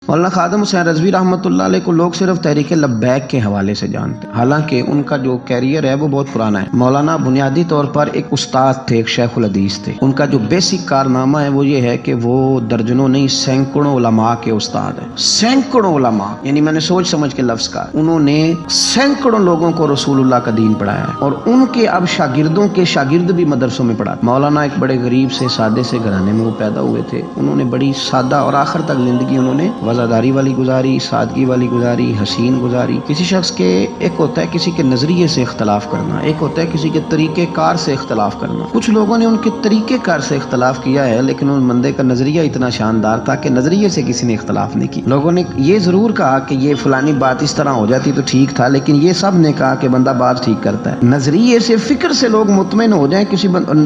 مولانا خادم حسین رضوی رحمۃ اللہ علیہ کو لوگ صرف تحریک لبیک کے حوالے سے جانتے ہیں، حالانکہ ان کا جو کیریئر ہے وہ بہت پرانا ہے۔ مولانا بنیادی طور پر ایک استاد تھے، ایک شیخ الحدیث تھے۔ ان کا جو بیسک کارنامہ ہے وہ یہ ہے کہ وہ درجنوں نہیں سینکڑوں علماء کے استاد ہیں۔ سینکڑوں علماء، یعنی میں نے سوچ سمجھ کے لفظ کہا، انہوں نے سینکڑوں لوگوں کو رسول اللہ کا دین پڑھایا ہے، اور ان کے اب شاگردوں کے شاگرد بھی مدرسوں میں پڑھاتے۔ مولانا ایک بڑے غریب سے سادے سے گھرانے میں وہ پیدا ہوئے تھے۔ انہوں نے بڑی سادہ اور آخر تک زندگی انہوں نے وفاداری والی گزاری، سادگی والی گزاری، حسین گزاری۔ کسی شخص کے ایک ہوتا ہے کسی کے نظریے سے اختلاف کرنا، ایک ہوتا ہے کسی کے طریقہ کار سے اختلاف کرنا۔ کچھ لوگوں نے ان کے طریقہ کار سے اختلاف کیا ہے، لیکن ان بندے کا نظریہ اتنا شاندار تھا کہ نظریے سے کسی نے اختلاف نہیں کی۔ لوگوں نے یہ ضرور کہا کہ یہ فلانی بات اس طرح ہو جاتی تو ٹھیک تھا، لیکن یہ سب نے کہا کہ بندہ بات ٹھیک کرتا ہے۔ نظریے سے، فکر سے لوگ مطمئن ہو جائیں۔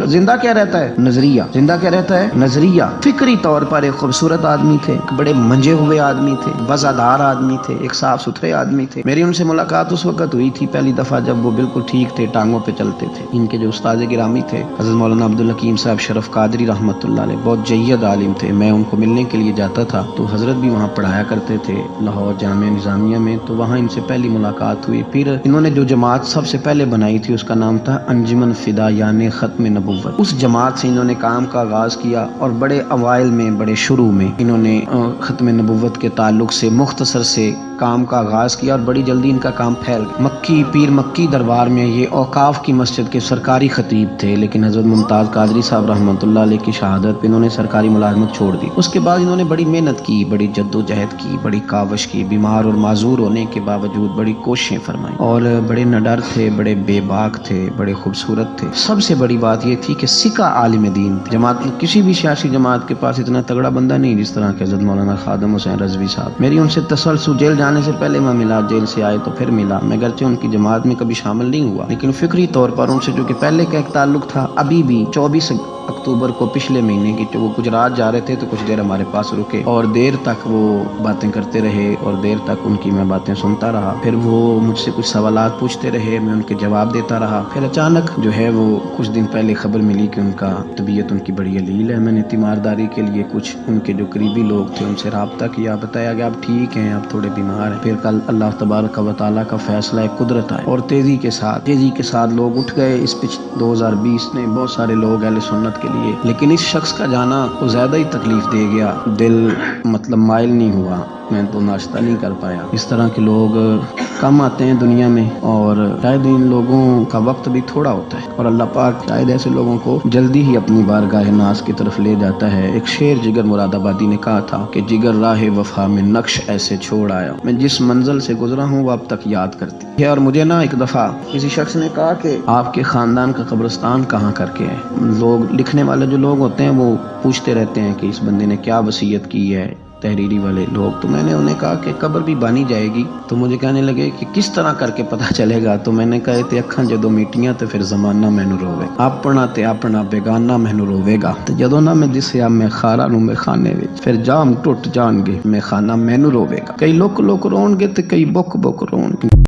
زندہ کیا رہتا ہے؟ نظریہ۔ زندہ کیا رہتا ہے؟ نظریہ۔ فکری طور پر ایک خوبصورت آدمی تھے، بڑے منجے ہوئے آدمی تھے، وزادار آدمی تھے، ایک صاف ستھرے آدمی تھے۔ میری ان سے ملاقات اس وقت ہوئی تھی پہلی دفعہ جب وہ بالکل ٹھیک تھے، ٹانگوں پہ چلتے تھے۔ ان کے جو استاد گرامی تھے حضرت مولانا عبدالحکیم صاحب شرف قادری رحمۃ اللہ علیہ، بہت جید عالم تھے۔ میں ان کو ملنے کے لیے جاتا تھا تو حضرت بھی وہاں پڑھایا کرتے تھے لاہور جامعہ نظامیہ میں، تو وہاں ان سے پہلی ملاقات ہوئی۔ پھر انہوں نے جو جماعت سب سے پہلے بنائی تھی اس کا نام تھا انجمن فدا یعنی ختم نبوت۔ اس جماعت سے انہوں نے کام کا آغاز کیا، اور بڑے اوائل میں، بڑے شروع میں انہوں نے ختم نبوت کے تعلق سے مختصر سے کام کا آغاز کیا، اور بڑی جلدی ان کا کام پھیل گیا۔ مکی پیر مکی دربار میں یہ اوقاف کی مسجد کے سرکاری خطیب تھے، لیکن حضرت ممتاز قادری صاحب رحمۃ اللہ علیہ کی شہادت پہ انہوں نے سرکاری ملازمت چھوڑ دی۔ اس کے بعد انہوں نے بڑی محنت کی، بڑی جد و جہد کی، بڑی کاوش کی، بیمار اور معذور ہونے کے باوجود بڑی کوششیں فرمائیں، اور بڑے نڈر تھے، بڑے بے باک تھے، بڑے خوبصورت تھے۔ سب سے بڑی بات یہ تھی کہ سکہ عالم دین تھے۔ جماعت میں کسی بھی سیاسی جماعت کے پاس اتنا تگڑا بندہ نہیں جس طرح کہ حضرت مولانا خادم حسین رضوی صاحب۔ میری ان سے تسلسل، جیل جانے سے پہلے میں ملا، جیل سے آئے تو پھر ملا۔ میں گرچہ ان کی جماعت میں کبھی شامل نہیں ہوا، لیکن فکری طور پر ان سے جو کہ پہلے کا ایک تعلق تھا، ابھی بھی 24 اکتوبر کو پچھلے مہینے کی وہ گجرات جا رہے تھے تو کچھ دیر ہمارے پاس رکے، اور دیر تک وہ باتیں کرتے رہے، اور دیر تک ان کی میں باتیں سنتا رہا۔ پھر وہ مجھ سے کچھ سوالات پوچھتے رہے، میں ان کے جواب دیتا رہا۔ پھر اچانک جو ہے وہ کچھ دن پہلے خبر ملی کہ ان کا طبیعت ان کی بڑی علیل ہے۔ میں نے تیمارداری کے لیے کچھ ان کے جو قریبی لوگ تھے ان سے رابطہ کیا، بتایا کہ آپ ٹھیک ہیں، آپ تھوڑے بیمار ہیں۔ پھر کل اللہ تبارک و تعالیٰ کا فیصلہ قدرت آئے، اور تیزی کے ساتھ لوگ اٹھ گئے۔ اس 2020 نے بہت سارے لوگ اہل سنت کے لیے، لیکن اس شخص کا جانا کو زیادہ ہی تکلیف دے گیا۔ دل مائل نہیں ہوا، میں تو ناشتہ نہیں کر پایا۔ اس طرح کے لوگ کم آتے ہیں دنیا میں، اور شاید ان لوگوں کا وقت بھی تھوڑا ہوتا ہے، اور اللہ پاک شاید ایسے لوگوں کو جلدی ہی اپنی بارگاہ ناز کی طرف لے جاتا ہے۔ ایک شعر جگر مراد آبادی نے کہا تھا کہ جگر راہ وفا میں نقش ایسے چھوڑ آیا، میں جس منزل سے گزرا ہوں وہ اب تک یاد کرتی ہے۔ اور مجھے ایک دفعہ کسی شخص نے کہا کہ آپ کے خاندان کا قبرستان کہاں کر کے ہے؟ لوگ لکھنے والے جو لوگ ہوتے ہیں وہ پوچھتے رہتے ہیں کہ اس بندے نے کیا وصیت کی ہے، تحریری والے لوگ۔ تو میں نے انہیں کہا کہ قبر بھی بانی جائے گی۔ تو مجھے کہنے لگے کہ کس طرح کر کے پتہ چلے گا؟ تو میں نے کہا تے اکھاں جدوں میٹیاں تے پھر زمانہ مینوں روے، اپنا تے اپنا بیگانہ مینوں روے گا، تے جدوں نہ میں دسیا میں خارا نوں میں خانے وچ، پھر جام ٹوٹ جان گے میں خانہ مینوں روے گا۔ کئی لک لک رون گے تے کئی بک بک رون گے۔